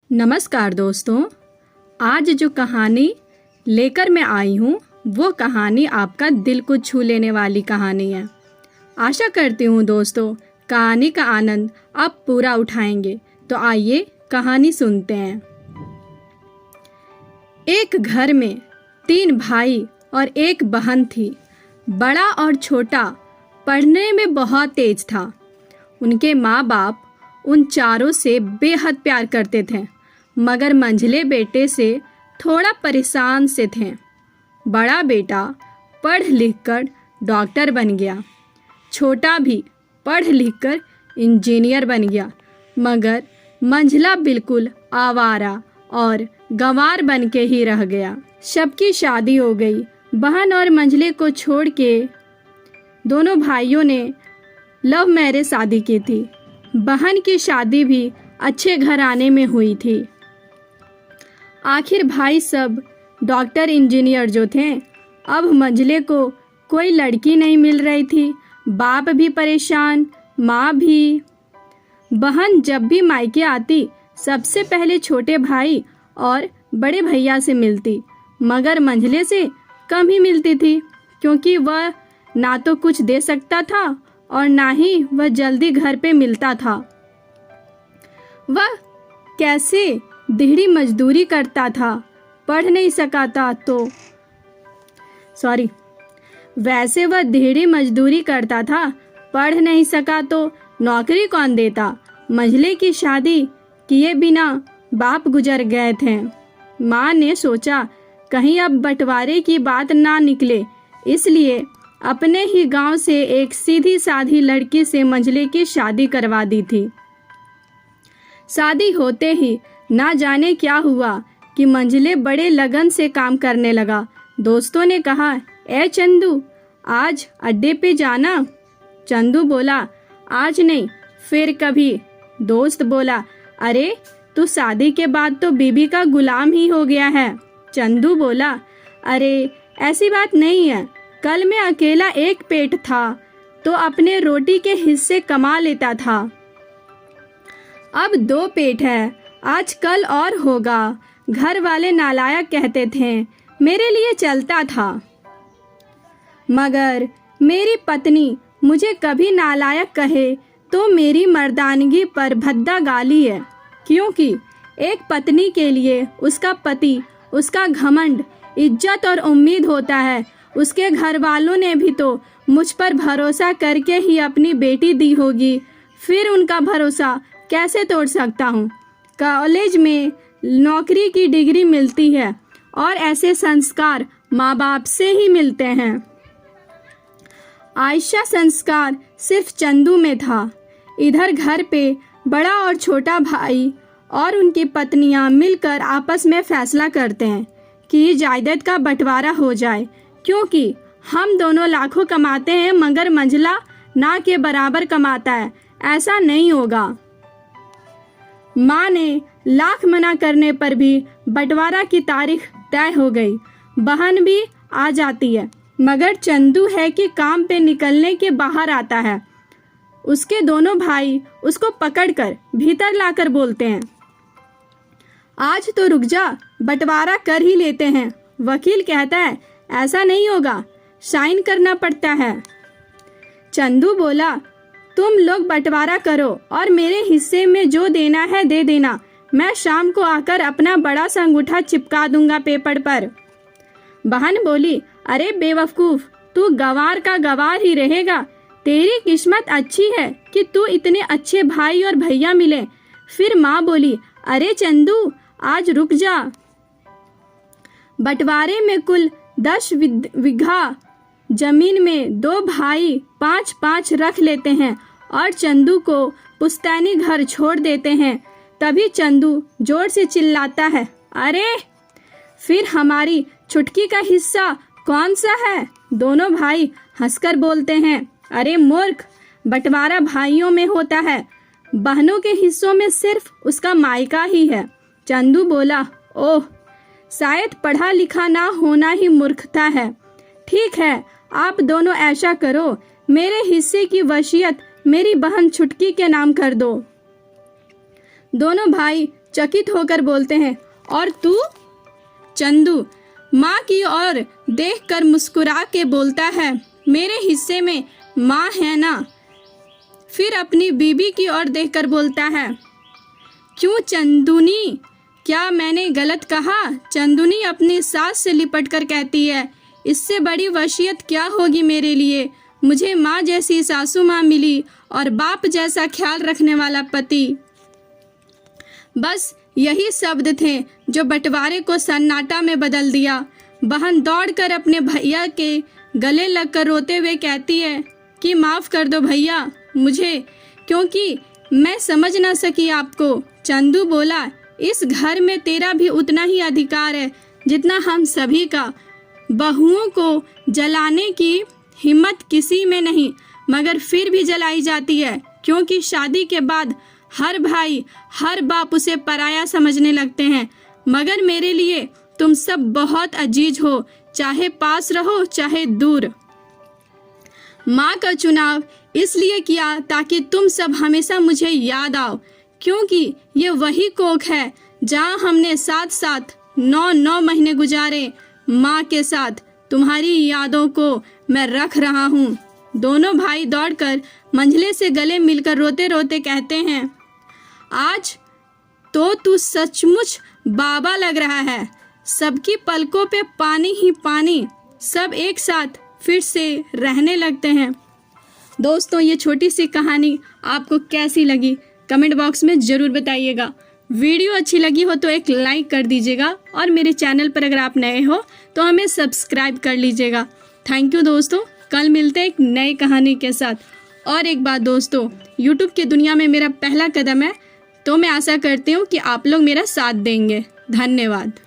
नमस्कार दोस्तों, आज जो कहानी लेकर मैं आई हूँ वो कहानी आपका दिल को छू लेने वाली कहानी है। आशा करती हूँ दोस्तों कहानी का आनंद आप पूरा उठाएंगे। तो आइए कहानी सुनते हैं। एक घर में 3 भाई और एक बहन थी। बड़ा और छोटा पढ़ने में बहुत तेज था। उनके माँ बाप उन चारों से बेहद प्यार करते थे, मगर मंझले बेटे से थोड़ा परेशान से थे। बड़ा बेटा पढ़ लिख कर डॉक्टर बन गया, छोटा भी पढ़ लिख कर इंजीनियर बन गया, मगर मंझला बिल्कुल आवारा और गंवार बन के ही रह गया। सबकी शादी हो गई। बहन और मंझले को छोड़ के दोनों भाइयों ने लव मैरिज शादी की थी। बहन की शादी भी अच्छे घराने में हुई थी। आखिर भाई सब डॉक्टर इंजीनियर जो थे, अब मंझले को कोई लड़की नहीं मिल रही थी। बाप भी परेशान, माँ भी। बहन जब भी मायके आती सबसे पहले छोटे भाई और बड़े भैया से मिलती, मगर मंझले से कम ही मिलती थी, क्योंकि वह ना तो कुछ दे सकता था और ना ही वह जल्दी घर पे मिलता था। वह कैसे दिहाड़ी मजदूरी करता था, पढ़ नहीं सका था तो वैसे वह दिहाड़ी मजदूरी करता था, पढ़ नहीं सका तो नौकरी कौन देता। मंझले की शादी किए बिना बाप गुजर गए थे। माँ ने सोचा कहीं अब बंटवारे की बात ना निकले, इसलिए अपने ही गांव से एक सीधी साधी लड़की से मंझले की शादी करवा दी थी। शादी होते ही ना जाने क्या हुआ कि मंझले बड़े लगन से काम करने लगा। दोस्तों ने कहा, ए चंदू, आज अड्डे पे जाना। चंदू बोला, आज नहीं, फिर कभी। दोस्त बोला, अरे तू शादी के बाद तो बीबी का गुलाम ही हो गया है। चंदू बोला, अरे ऐसी बात नहीं है, कल मैं अकेला एक पेट था तो अपने रोटी के हिस्से कमा लेता था, अब 2 पेट है, आज कल और होगा। घर वाले नालायक कहते थे, मेरे लिए चलता था, मगर मेरी पत्नी मुझे कभी नालायक कहे तो मेरी मर्दानगी पर भद्दा गाली है, क्योंकि एक पत्नी के लिए उसका पति, उसका घमंड, इज्जत और उम्मीद होता है। उसके घर वालों ने भी तो मुझ पर भरोसा करके ही अपनी बेटी दी होगी, फिर उनका भरोसा कैसे तोड़ सकता हूँ। कॉलेज में नौकरी की डिग्री मिलती है और ऐसे संस्कार माँ बाप से ही मिलते हैं। आयशा संस्कार सिर्फ चंदू में था। इधर घर पे बड़ा और छोटा भाई और उनकी पत्नियां मिलकर आपस में फैसला करते हैं कि जायदाद का बंटवारा हो जाए, क्योंकि हम दोनों लाखों कमाते हैं मगर मंझला ना के बराबर कमाता है, ऐसा नहीं होगा। माँ ने लाख मना करने पर भी बंटवारा की तारीख तय हो गई। बहन भी आ जाती है, मगर चंदू है कि काम पे निकलने के बाहर आता है। उसके दोनों भाई उसको पकड़कर भीतर लाकर बोलते हैं, आज तो रुक जा, बंटवारा कर ही लेते हैं। वकील कहता है, ऐसा नहीं होगा, साइन करना पड़ता है। चंदू बोला, तुम लोग बंटवारा करो और मेरे हिस्से में जो देना है दे देना, मैं शाम को आकर अपना बड़ा सा अंगूठा चिपका दूंगा पेपर पर। बहन बोली, अरे बेवकूफ, तू गवार का गवार ही रहेगा, तेरी किस्मत अच्छी है कि तू इतने अच्छे भाई और भैया मिले। फिर माँ बोली, अरे चंदू, आज रुक जा, बंटवारे में कुल 10 बीघा जमीन में 2 भाई 5-5 रख लेते हैं और चंदू को पुश्तैनी घर छोड़ देते हैं। तभी चंदू जोर से चिल्लाता है, अरे फिर हमारी छुटकी का हिस्सा कौन सा है। दोनों भाई हंसकर बोलते हैं, अरे मूर्ख, बंटवारा भाइयों में होता है, बहनों के हिस्सों में सिर्फ उसका मायका ही है। चंदू बोला, ओह, शायद पढ़ा लिखा ना होना ही मूर्खता है। ठीक है, आप दोनों ऐसा करो, मेरे हिस्से की वसीयत मेरी बहन छुटकी के नाम कर दो। दोनों भाई चकित होकर बोलते हैं, और तू? चंदू माँ की ओर देखकर मुस्कुरा के बोलता है, मेरे हिस्से में माँ है ना। फिर अपनी बीबी की ओर देखकर बोलता है, क्यों चंदुनी, क्या मैंने गलत कहा? चंदुनी अपनी सास से लिपट कर कहती है, इससे बड़ी वसीयत क्या होगी मेरे लिए। मुझे माँ जैसी सासू माँ मिली और बाप जैसा ख्याल रखने वाला पति। बस यही शब्द थे जो बंटवारे को सन्नाटा में बदल दिया। बहन दौड़कर अपने भैया के गले लगकर रोते हुए कहती है कि माफ़ कर दो भैया मुझे, क्योंकि मैं समझ ना सकी आपको। चंदू बोला, इस घर में तेरा भी उतना ही अधिकार है जितना हम सभी का। बहुओं को जलाने की हिम्मत किसी में नहीं, मगर फिर भी जलाई जाती है, क्योंकि शादी के बाद हर भाई हर बाप उसे पराया समझने लगते हैं। मगर मेरे लिए तुम सब बहुत अजीज हो, चाहे पास रहो चाहे दूर। माँ का चुनाव इसलिए किया ताकि तुम सब हमेशा मुझे याद आओ, क्योंकि ये वही कोख है जहाँ हमने साथ साथ 9 महीने गुजारे। माँ के साथ तुम्हारी यादों को मैं रख रहा हूँ। दोनों भाई दौड़कर मंझले से गले मिलकर रोते रोते कहते हैं, आज तो तू सचमुच बाबा लग रहा है। सबकी पलकों पे पानी ही पानी। सब एक साथ फिर से रहने लगते हैं। दोस्तों, ये छोटी सी कहानी आपको कैसी लगी कमेंट बॉक्स में ज़रूर बताइएगा। वीडियो अच्छी लगी हो तो एक लाइक कर दीजिएगा, और मेरे चैनल पर अगर आप नए हो तो हमें सब्सक्राइब कर लीजिएगा। थैंक यू दोस्तों, कल मिलते हैं एक नई कहानी के साथ। और एक बात दोस्तों, यूट्यूब की दुनिया में मेरा पहला कदम है, तो मैं आशा करती हूँ कि आप लोग मेरा साथ देंगे। धन्यवाद।